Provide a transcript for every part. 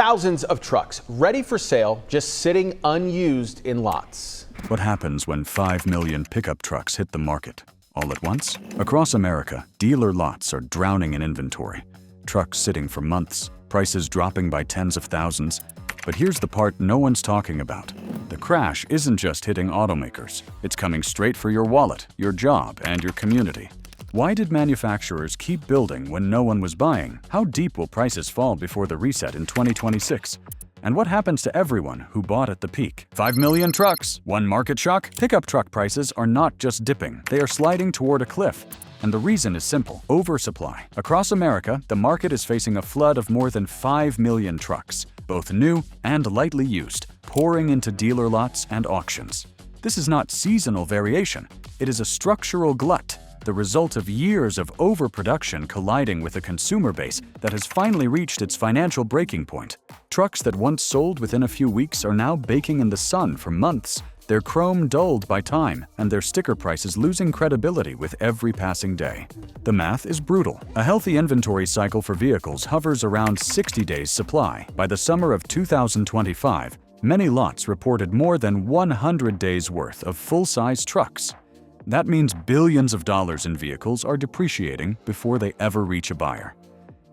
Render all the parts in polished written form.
Thousands of trucks ready for sale, just sitting unused in lots. What happens when 5 million pickup trucks hit the market all at once? Across America, dealer lots are drowning in inventory. Trucks sitting for months, prices dropping by tens of thousands. But here's the part no one's talking about. The crash isn't just hitting automakers. It's coming straight for your wallet, your job, and your community. Why did manufacturers keep building when no one was buying? How deep will prices fall before the reset in 2026? And what happens to everyone who bought at the peak? 5 million trucks, one market shock? Pickup truck prices are not just dipping, they are sliding toward a cliff. And the reason is simple: oversupply. Across America, the market is facing a flood of more than 5 million trucks, both new and lightly used, pouring into dealer lots and auctions. This is not seasonal variation, it is a structural glut, the result of years of overproduction colliding with a consumer base that has finally reached its financial breaking point. Trucks that once sold within a few weeks are now baking in the sun for months, their chrome dulled by time, and their sticker prices losing credibility with every passing day. The math is brutal. A healthy inventory cycle for vehicles hovers around 60 days supply. By the summer of 2025, many lots reported more than 100 days worth of full-size trucks. That means billions of dollars in vehicles are depreciating before they ever reach a buyer.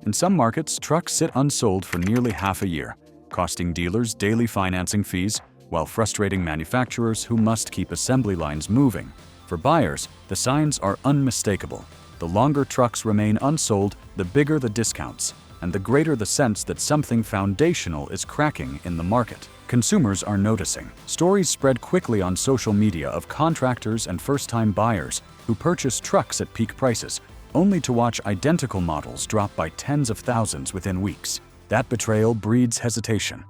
In some markets, trucks sit unsold for nearly half a year, costing dealers daily financing fees, while frustrating manufacturers who must keep assembly lines moving. For buyers, the signs are unmistakable. The longer trucks remain unsold, the bigger the discounts, and the greater the sense that something foundational is cracking in the market. Consumers are noticing. Stories spread quickly on social media of contractors and first-time buyers who purchase trucks at peak prices, only to watch identical models drop by tens of thousands within weeks. That betrayal breeds hesitation,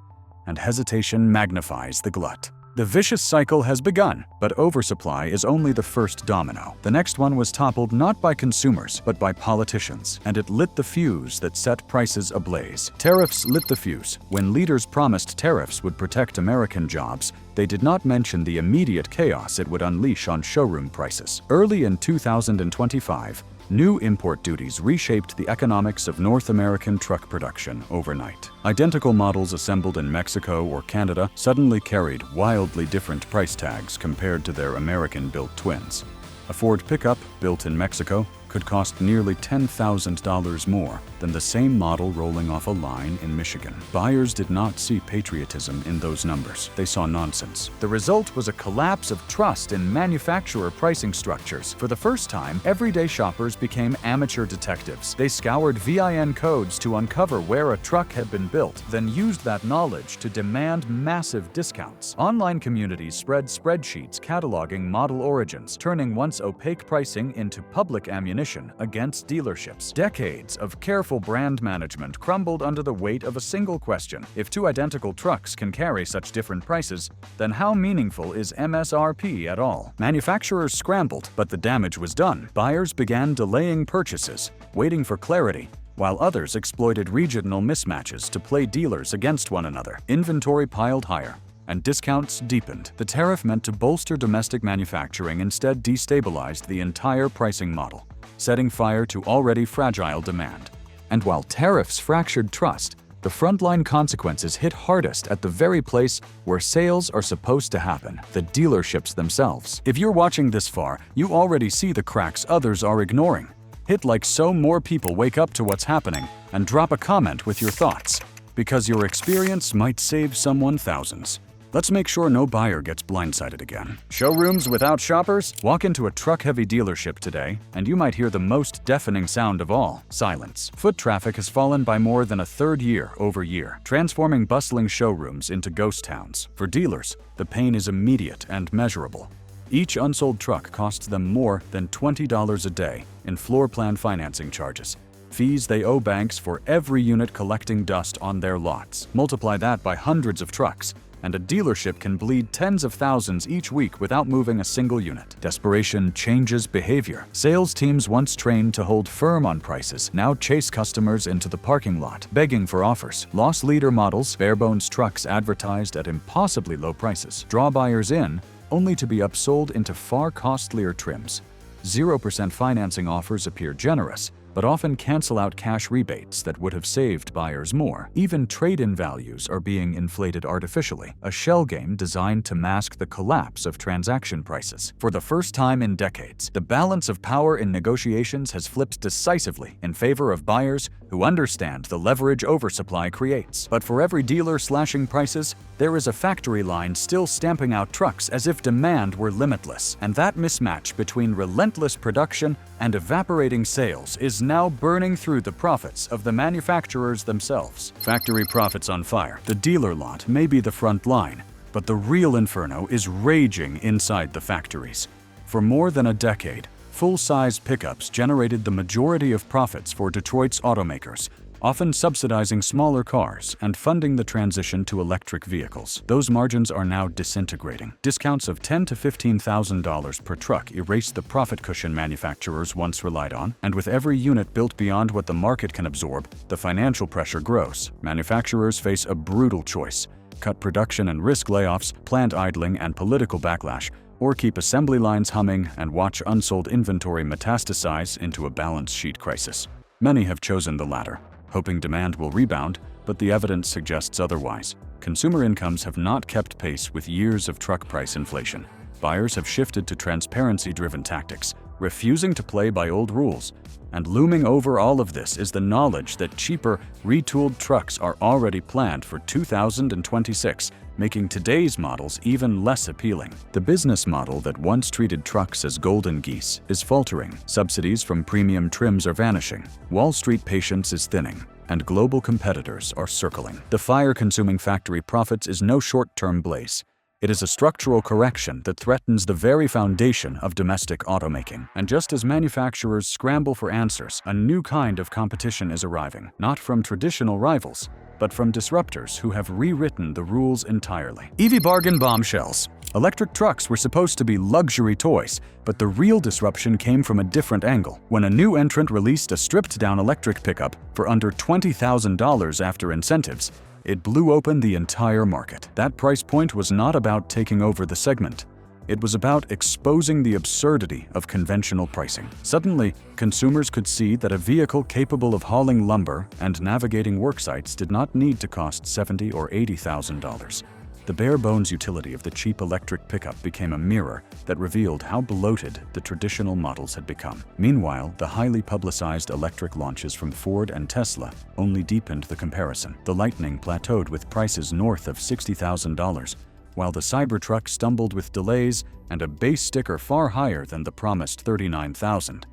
and hesitation magnifies the glut. The vicious cycle has begun, but oversupply is only the first domino. The next one was toppled not by consumers, but by politicians, and it lit the fuse that set prices ablaze. Tariffs lit the fuse. When leaders promised tariffs would protect American jobs, they did not mention the immediate chaos it would unleash on showroom prices. Early in 2025, new import duties reshaped the economics of North American truck production overnight. Identical models assembled in Mexico or Canada suddenly carried wildly different price tags compared to their American-built twins. A Ford pickup built in Mexico could cost nearly $10,000 more than the same model rolling off a line in Michigan. Buyers did not see patriotism in those numbers. They saw nonsense. The result was a collapse of trust in manufacturer pricing structures. For the first time, everyday shoppers became amateur detectives. They scoured VIN codes to uncover where a truck had been built, then used that knowledge to demand massive discounts. Online communities spread spreadsheets cataloging model origins, turning once opaque pricing into public ammunition against dealerships. Decades of careful brand management crumbled under the weight of a single question: if two identical trucks can carry such different prices, then how meaningful is MSRP at all? Manufacturers scrambled, but the damage was done. Buyers began delaying purchases, waiting for clarity, while others exploited regional mismatches to play dealers against one another. Inventory piled higher, and discounts deepened. The tariff meant to bolster domestic manufacturing instead destabilized the entire pricing model, setting fire to already fragile demand. And while tariffs fractured trust, the frontline consequences hit hardest at the very place where sales are supposed to happen, the dealerships themselves. If you're watching this far, you already see the cracks others are ignoring. Hit like so more people wake up to what's happening, and drop a comment with your thoughts, because your experience might save someone thousands. Let's make sure no buyer gets blindsided again. Showrooms without shoppers? Walk into a truck-heavy dealership today, and you might hear the most deafening sound of all: silence. Foot traffic has fallen by more than a third year over year, transforming bustling showrooms into ghost towns. For dealers, the pain is immediate and measurable. Each unsold truck costs them more than $20 a day in floor plan financing charges, fees they owe banks for every unit collecting dust on their lots. Multiply that by hundreds of trucks, and a dealership can bleed tens of thousands each week without moving a single unit. Desperation changes behavior. Sales teams once trained to hold firm on prices now chase customers into the parking lot, begging for offers. Loss leader models, bare-bones trucks advertised at impossibly low prices, draw buyers in, only to be upsold into far costlier trims. 0% financing offers appear generous, but often cancel out cash rebates that would have saved buyers more. Even trade-in values are being inflated artificially, a shell game designed to mask the collapse of transaction prices. For the first time in decades, the balance of power in negotiations has flipped decisively in favor of buyers who understand the leverage oversupply creates. But for every dealer slashing prices, there is a factory line still stamping out trucks as if demand were limitless. And that mismatch between relentless production and evaporating sales is now burning through the profits of the manufacturers themselves. Factory profits on fire. The dealer lot may be the front line, but the real inferno is raging inside the factories. For more than a decade, full-size pickups generated the majority of profits for Detroit's automakers, often subsidizing smaller cars and funding the transition to electric vehicles. Those margins are now disintegrating. Discounts of $10,000 to $15,000 per truck erase the profit cushion manufacturers once relied on, and with every unit built beyond what the market can absorb, the financial pressure grows. Manufacturers face a brutal choice: cut production and risk layoffs, plant idling and political backlash, or keep assembly lines humming and watch unsold inventory metastasize into a balance sheet crisis. Many have chosen the latter, hoping demand will rebound, but the evidence suggests otherwise. Consumer incomes have not kept pace with years of truck price inflation. Buyers have shifted to transparency-driven tactics, refusing to play by old rules. And looming over all of this is the knowledge that cheaper, retooled trucks are already planned for 2026, making today's models even less appealing. The business model that once treated trucks as golden geese is faltering. Subsidies from premium trims are vanishing. Wall Street patience is thinning, and global competitors are circling. The fire-consuming factory profits is no short-term blaze. It is a structural correction that threatens the very foundation of domestic automaking. And just as manufacturers scramble for answers, a new kind of competition is arriving, not from traditional rivals, but from disruptors who have rewritten the rules entirely. EV bargain bombshells. Electric trucks were supposed to be luxury toys, but the real disruption came from a different angle. When a new entrant released a stripped-down electric pickup for under $20,000 after incentives, it blew open the entire market. That price point was not about taking over the segment. It was about exposing the absurdity of conventional pricing. Suddenly, consumers could see that a vehicle capable of hauling lumber and navigating work sites did not need to cost $70,000 or $80,000. The bare-bones utility of the cheap electric pickup became a mirror that revealed how bloated the traditional models had become. Meanwhile, the highly publicized electric launches from Ford and Tesla only deepened the comparison. The Lightning plateaued with prices north of $60,000, while the Cybertruck stumbled with delays and a base sticker far higher than the promised $39,000.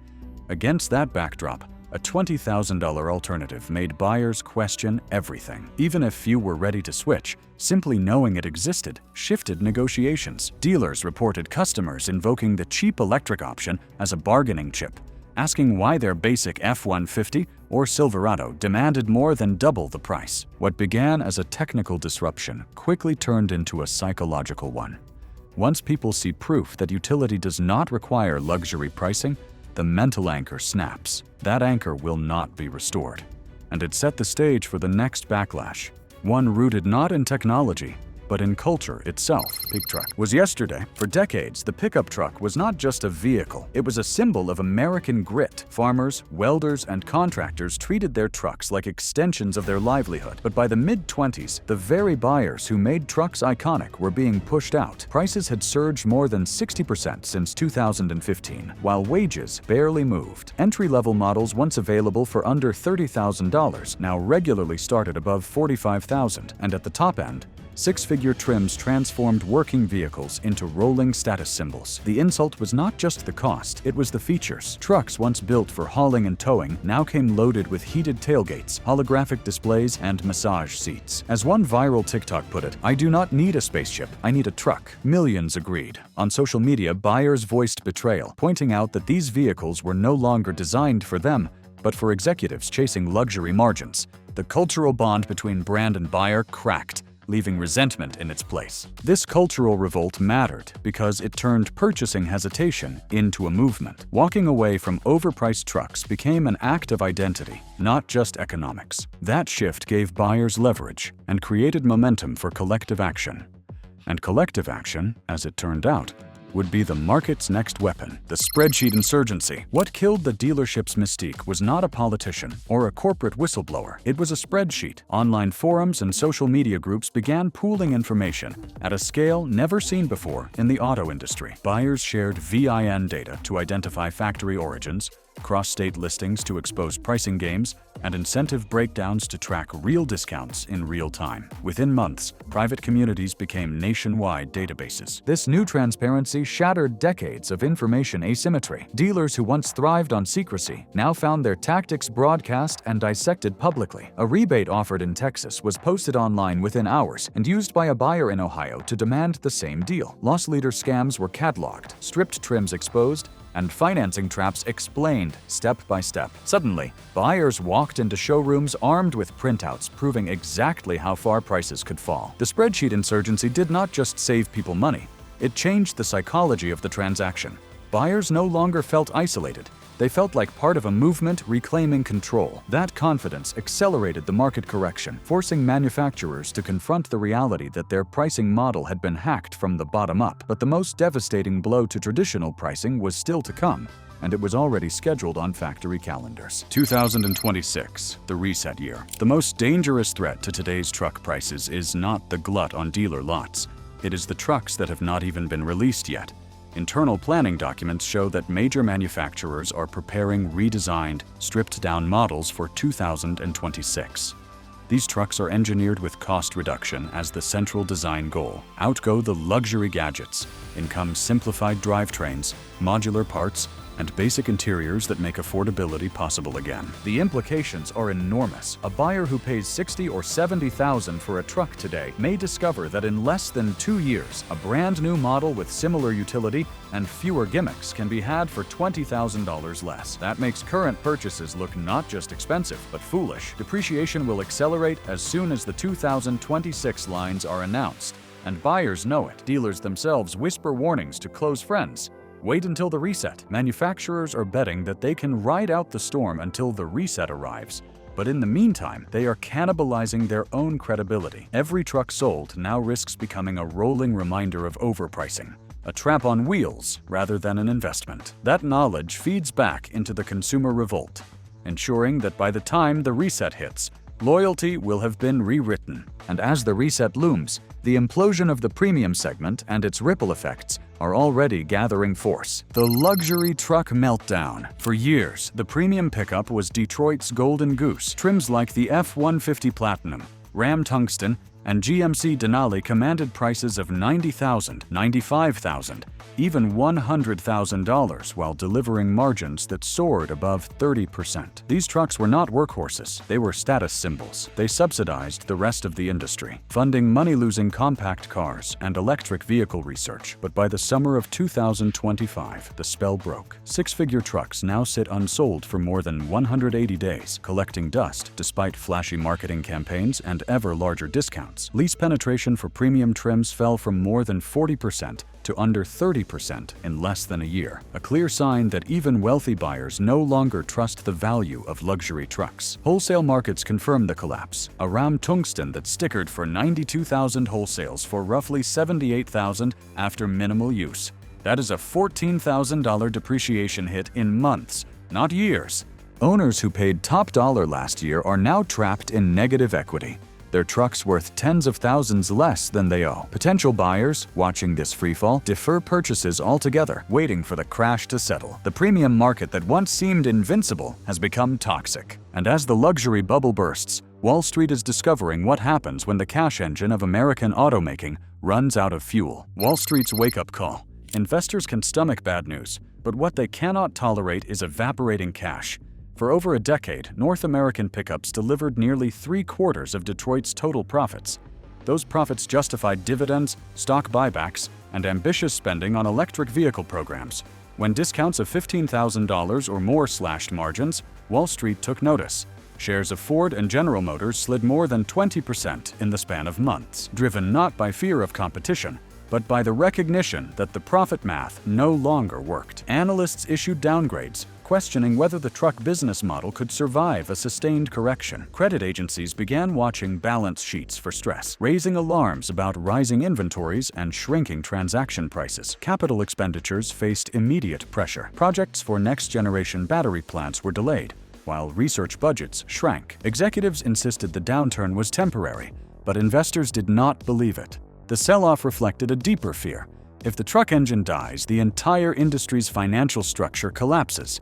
Against that backdrop, a $20,000 alternative made buyers question everything. Even if few were ready to switch, simply knowing it existed shifted negotiations. Dealers reported customers invoking the cheap electric option as a bargaining chip, asking why their basic F-150 or Silverado demanded more than double the price. What began as a technical disruption quickly turned into a psychological one. Once people see proof that utility does not require luxury pricing, the mental anchor snaps. That anchor will not be restored. And it set the stage for the next backlash, one rooted not in technology, but in culture itself. Pig truck was yesterday. For decades, the pickup truck was not just a vehicle. It was a symbol of American grit. Farmers, welders, and contractors treated their trucks like extensions of their livelihood. But by the mid-20s, the very buyers who made trucks iconic were being pushed out. Prices had surged more than 60% since 2015, while wages barely moved. Entry-level models once available for under $30,000 now regularly started above $45,000, and at the top end, six-figure trims transformed working vehicles into rolling status symbols. The insult was not just the cost, it was the features. Trucks once built for hauling and towing now came loaded with heated tailgates, holographic displays, and massage seats. As one viral TikTok put it, "I do not need a spaceship, I need a truck." Millions agreed. On social media, buyers voiced betrayal, pointing out that these vehicles were no longer designed for them, but for executives chasing luxury margins. The cultural bond between brand and buyer cracked, leaving resentment in its place. This cultural revolt mattered because it turned purchasing hesitation into a movement. Walking away from overpriced trucks became an act of identity, not just economics. That shift gave buyers leverage and created momentum for collective action. And collective action, as it turned out, would be the market's next weapon, the spreadsheet insurgency. What killed the dealership's mystique was not a politician or a corporate whistleblower. It was a spreadsheet. Online forums and social media groups began pooling information at a scale never seen before in the auto industry. Buyers shared VIN data to identify factory origins, cross-state listings to expose pricing games, and incentive breakdowns to track real discounts in real time. Within months, private communities became nationwide databases. This new transparency shattered decades of information asymmetry. Dealers who once thrived on secrecy now found their tactics broadcast and dissected publicly. A rebate offered in Texas was posted online within hours and used by a buyer in Ohio to demand the same deal. Loss leader scams were cataloged, stripped trims exposed, and financing traps explained step by step. Suddenly, buyers walked into showrooms armed with printouts proving exactly how far prices could fall. The spreadsheet insurgency did not just save people money, it changed the psychology of the transaction. Buyers no longer felt isolated. They felt like part of a movement reclaiming control. That confidence accelerated the market correction, forcing manufacturers to confront the reality that their pricing model had been hacked from the bottom up. But the most devastating blow to traditional pricing was still to come, and it was already scheduled on factory calendars. 2026, the reset year. The most dangerous threat to today's truck prices is not the glut on dealer lots. It is the trucks that have not even been released yet. Internal planning documents show that major manufacturers are preparing redesigned, stripped-down models for 2026. These trucks are engineered with cost reduction as the central design goal. Out go the luxury gadgets. In come simplified drivetrains, modular parts, and basic interiors that make affordability possible again. The implications are enormous. A buyer who pays $60,000 or $70,000 for a truck today may discover that in less than 2 years, a brand new model with similar utility and fewer gimmicks can be had for $20,000 less. That makes current purchases look not just expensive, but foolish. Depreciation will accelerate as soon as the 2026 lines are announced, and buyers know it. Dealers themselves whisper warnings to close friends. Wait until the reset. Manufacturers are betting that they can ride out the storm until the reset arrives. But in the meantime, they are cannibalizing their own credibility. Every truck sold now risks becoming a rolling reminder of overpricing, a trap on wheels rather than an investment. That knowledge feeds back into the consumer revolt, ensuring that by the time the reset hits, loyalty will have been rewritten. And as the reset looms, the implosion of the premium segment and its ripple effects are already gathering force. The luxury truck meltdown. For years, the premium pickup was Detroit's golden goose. Trims like the F-150 Platinum, Ram Tungsten, and GMC Denali commanded prices of $90,000, $95,000, even $100,000 while delivering margins that soared above 30%. These trucks were not workhorses, they were status symbols. They subsidized the rest of the industry, funding money-losing compact cars and electric vehicle research. But by the summer of 2025, the spell broke. Six-figure trucks now sit unsold for more than 180 days, collecting dust despite flashy marketing campaigns and ever larger discounts. Lease penetration for premium trims fell from more than 40% to under 30% in less than a year, a clear sign that even wealthy buyers no longer trust the value of luxury trucks. Wholesale markets confirm the collapse. A Ram Tungsten that stickered for $92,000 wholesales for roughly $78,000 after minimal use. That is a $14,000 depreciation hit in months, not years. Owners who paid top dollar last year are now trapped in negative equity. Their trucks worth tens of thousands less than they owe. Potential buyers, watching this freefall, defer purchases altogether, waiting for the crash to settle. The premium market that once seemed invincible has become toxic. And as the luxury bubble bursts, Wall Street is discovering what happens when the cash engine of American automaking runs out of fuel. Wall Street's wake-up call. Investors can stomach bad news, but what they cannot tolerate is evaporating cash. For over a decade, North American pickups delivered nearly 3/4 of Detroit's total profits. Those profits justified dividends, stock buybacks, and ambitious spending on electric vehicle programs. When discounts of $15,000 or more slashed margins, Wall Street took notice. Shares of Ford and General Motors slid more than 20% in the span of months, driven not by fear of competition, but by the recognition that the profit math no longer worked. Analysts issued downgrades, questioning whether the truck business model could survive a sustained correction. Credit agencies began watching balance sheets for stress, raising alarms about rising inventories and shrinking transaction prices. Capital expenditures faced immediate pressure. Projects for next-generation battery plants were delayed, while research budgets shrank. Executives insisted the downturn was temporary, but investors did not believe it. The sell-off reflected a deeper fear. If the truck engine dies, the entire industry's financial structure collapses.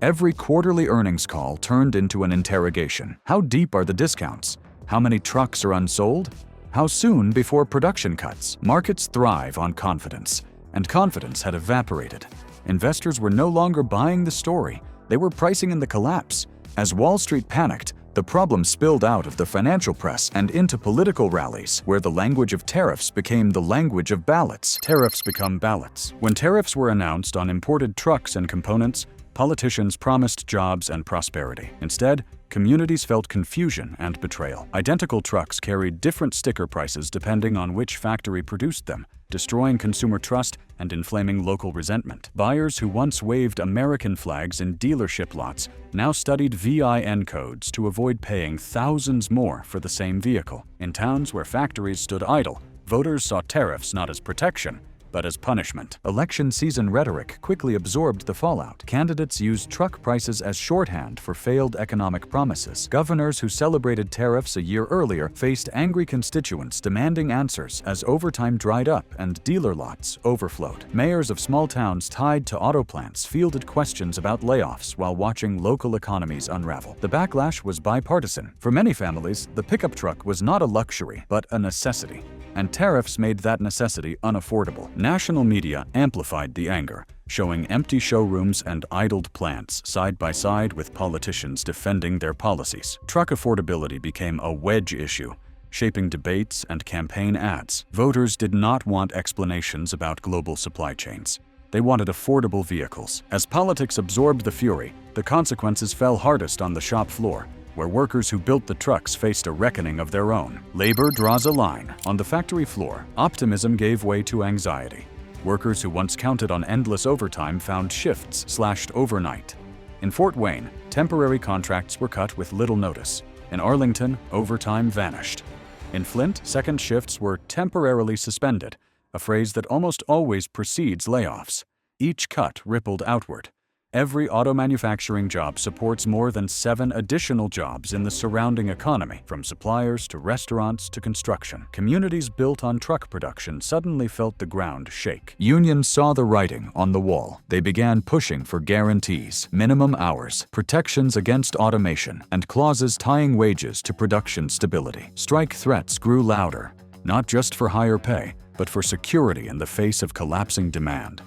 Every quarterly earnings call turned into an interrogation. How deep are the discounts? How many trucks are unsold? How soon before production cuts? Markets thrive on confidence, and confidence had evaporated. Investors were no longer buying the story. They were pricing in the collapse. As Wall Street panicked, the problem spilled out of the financial press and into political rallies, where the language of tariffs became the language of ballots. Tariffs become ballots. When tariffs were announced on imported trucks and components, politicians promised jobs and prosperity. Instead, communities felt confusion and betrayal. Identical trucks carried different sticker prices depending on which factory produced them, destroying consumer trust and inflaming local resentment. Buyers who once waved American flags in dealership lots now studied VIN codes to avoid paying thousands more for the same vehicle. In towns where factories stood idle, voters saw tariffs not as protection, but as punishment. Election season rhetoric quickly absorbed the fallout. Candidates used truck prices as shorthand for failed economic promises. Governors who celebrated tariffs a year earlier faced angry constituents demanding answers as overtime dried up and dealer lots overflowed. Mayors of small towns tied to auto plants fielded questions about layoffs while watching local economies unravel. The backlash was bipartisan. For many families, the pickup truck was not a luxury, but a necessity, and tariffs made that necessity unaffordable. National media amplified the anger, showing empty showrooms and idled plants side by side with politicians defending their policies. Truck affordability became a wedge issue, shaping debates and campaign ads. Voters did not want explanations about global supply chains. They wanted affordable vehicles. As politics absorbed the fury, the consequences fell hardest on the shop floor, where workers who built the trucks faced a reckoning of their own. Labor draws a line. On the factory floor, optimism gave way to anxiety. Workers who once counted on endless overtime found shifts slashed overnight. In Fort Wayne, temporary contracts were cut with little notice. In Arlington, overtime vanished. In Flint, second shifts were temporarily suspended, a phrase that almost always precedes layoffs. Each cut rippled outward. Every auto manufacturing job supports more than 7 additional jobs in the surrounding economy, from suppliers to restaurants to construction. Communities built on truck production suddenly felt the ground shake. Unions saw the writing on the wall. They began pushing for guarantees, minimum hours, protections against automation, and clauses tying wages to production stability. Strike threats grew louder, not just for higher pay, but for security in the face of collapsing demand.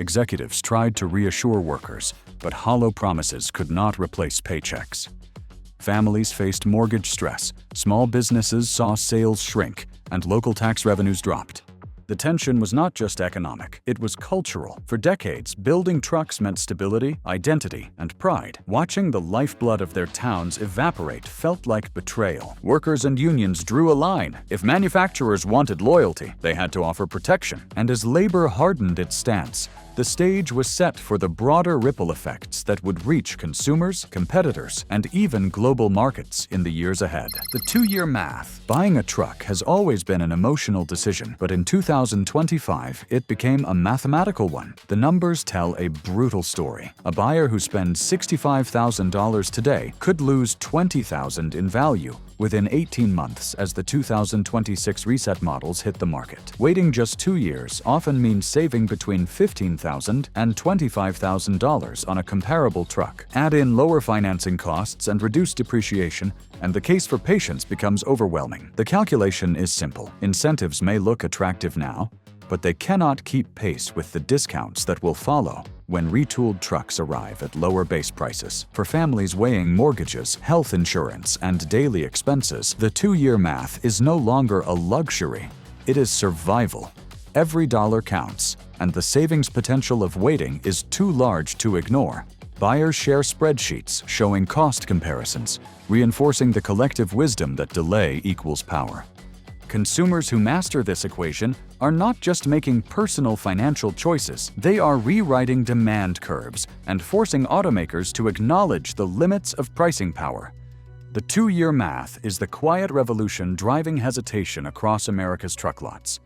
Executives tried to reassure workers, but hollow promises could not replace paychecks. Families faced mortgage stress, small businesses saw sales shrink, and local tax revenues dropped. The tension was not just economic, it was cultural. For decades, building trucks meant stability, identity, and pride. Watching the lifeblood of their towns evaporate felt like betrayal. Workers and unions drew a line. If manufacturers wanted loyalty, they had to offer protection. And as labor hardened its stance, the stage was set for the broader ripple effects that would reach consumers, competitors, and even global markets in the years ahead. The 2-year math. Buying a truck has always been an emotional decision, but in 2025, it became a mathematical one. The numbers tell a brutal story. A buyer who spends $65,000 today could lose $20,000 in value within 18 months as the 2026 reset models hit the market. Waiting just 2 years often means saving between $15,000 and $25,000 on a comparable truck. Add in lower financing costs and reduced depreciation, and the case for patience becomes overwhelming. The calculation is simple. Incentives may look attractive now, but they cannot keep pace with the discounts that will follow when retooled trucks arrive at lower base prices. For families weighing mortgages, health insurance, and daily expenses, the 2-year math is no longer a luxury. It is survival. Every dollar counts, and the savings potential of waiting is too large to ignore. Buyers share spreadsheets showing cost comparisons, reinforcing the collective wisdom that delay equals power. Consumers who master this equation are not just making personal financial choices, they are rewriting demand curves and forcing automakers to acknowledge the limits of pricing power. The two-year math is the quiet revolution driving hesitation across America's truck lots.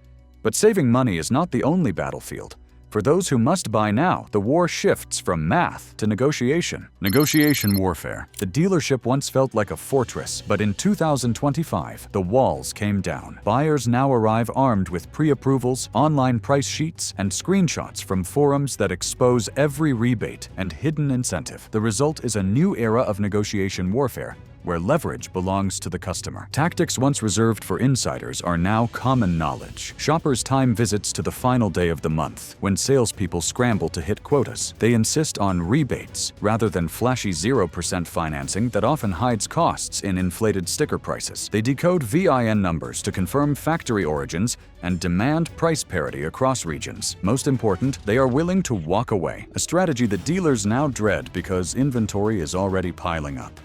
But saving money is not the only battlefield. For those who must buy now, the war shifts from math to negotiation. Negotiation warfare. The dealership once felt like a fortress, but in 2025, the walls came down. Buyers now arrive armed with pre-approvals, online price sheets, and screenshots from forums that expose every rebate and hidden incentive. The result is a new era of negotiation warfare, where leverage belongs to the customer. Tactics once reserved for insiders are now common knowledge. Shoppers time visits to the final day of the month, when salespeople scramble to hit quotas. They insist on rebates, rather than flashy 0% financing that often hides costs in inflated sticker prices. They decode VIN numbers to confirm factory origins and demand price parity across regions. Most important, they are willing to walk away, a strategy that dealers now dread because inventory is already piling up.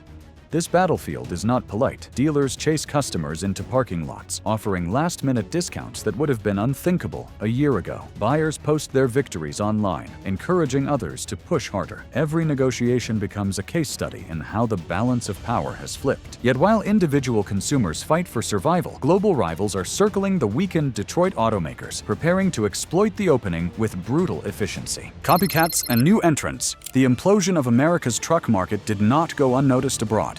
This battlefield is not polite. Dealers chase customers into parking lots, offering last-minute discounts that would have been unthinkable a year ago. Buyers post their victories online, encouraging others to push harder. Every negotiation becomes a case study in how the balance of power has flipped. Yet while individual consumers fight for survival, global rivals are circling the weakened Detroit automakers, preparing to exploit the opening with brutal efficiency. Copycats and new entrants. The implosion of America's truck market did not go unnoticed abroad.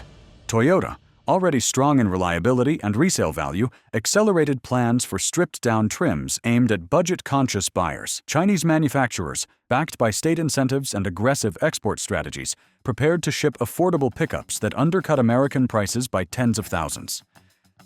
Toyota, already strong in reliability and resale value, accelerated plans for stripped-down trims aimed at budget-conscious buyers. Chinese manufacturers, backed by state incentives and aggressive export strategies, prepared to ship affordable pickups that undercut American prices by tens of thousands.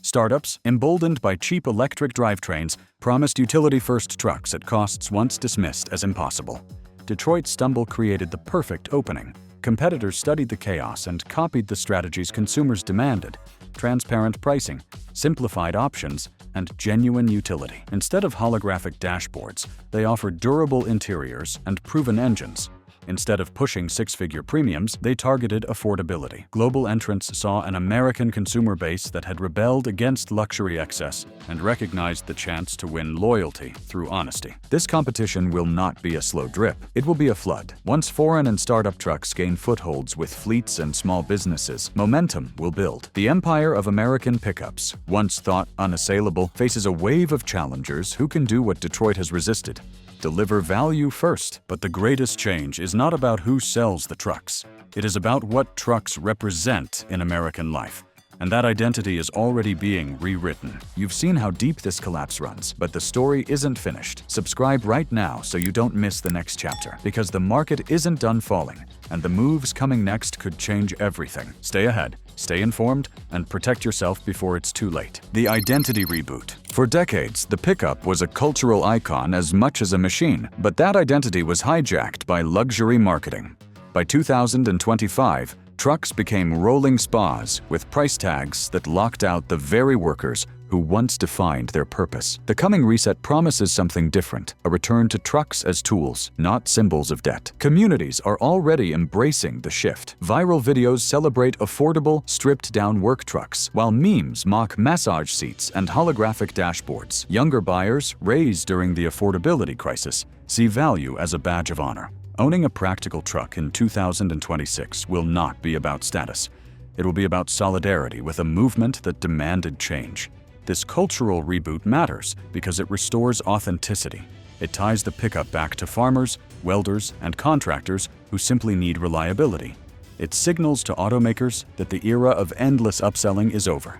Startups, emboldened by cheap electric drivetrains, promised utility-first trucks at costs once dismissed as impossible. Detroit's stumble created the perfect opening. Competitors studied the chaos and copied the strategies consumers demanded: transparent pricing, simplified options, and genuine utility. Instead of holographic dashboards, they offered durable interiors and proven engines. Instead of pushing six-figure premiums, they targeted affordability. Global entrants saw an American consumer base that had rebelled against luxury excess and recognized the chance to win loyalty through honesty. This competition will not be a slow drip. It will be a flood. Once foreign and startup trucks gain footholds with fleets and small businesses, momentum will build. The empire of American pickups, once thought unassailable, faces a wave of challengers who can do what Detroit has resisted: deliver value first. But the greatest change is not about who sells the trucks. It is about what trucks represent in American life. And that identity is already being rewritten. You've seen how deep this collapse runs, but the story isn't finished. Subscribe right now so you don't miss the next chapter, because the market isn't done falling, and the moves coming next could change everything. Stay ahead, stay informed, and protect yourself before it's too late. The identity reboot. For decades, the pickup was a cultural icon as much as a machine, but that identity was hijacked by luxury marketing. By 2025, trucks became rolling spas with price tags that locked out the very workers who once defined their purpose. The coming reset promises something different: a return to trucks as tools, not symbols of debt. Communities are already embracing the shift. Viral videos celebrate affordable, stripped-down work trucks, while memes mock massage seats and holographic dashboards. Younger buyers, raised during the affordability crisis, see value as a badge of honor. Owning a practical truck in 2026 will not be about status. It will be about solidarity with a movement that demanded change. This cultural reboot matters because it restores authenticity. It ties the pickup back to farmers, welders, and contractors who simply need reliability. It signals to automakers that the era of endless upselling is over.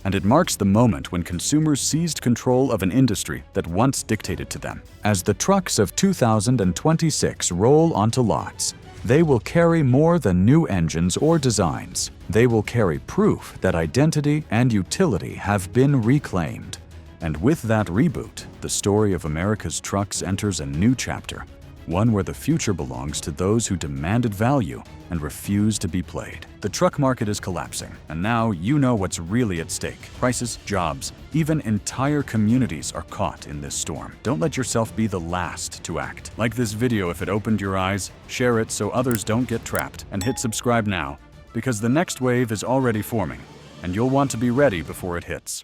And it marks the moment when consumers seized control of an industry that once dictated to them. As the trucks of 2026 roll onto lots, they will carry more than new engines or designs. They will carry proof that identity and utility have been reclaimed. And with that reboot, the story of America's trucks enters a new chapter, one where the future belongs to those who demanded value and refused to be played. The truck market is collapsing, and now you know what's really at stake. Prices, jobs, even entire communities are caught in this storm. Don't let yourself be the last to act. Like this video if it opened your eyes, share it so others don't get trapped, and hit subscribe now, because the next wave is already forming, and you'll want to be ready before it hits.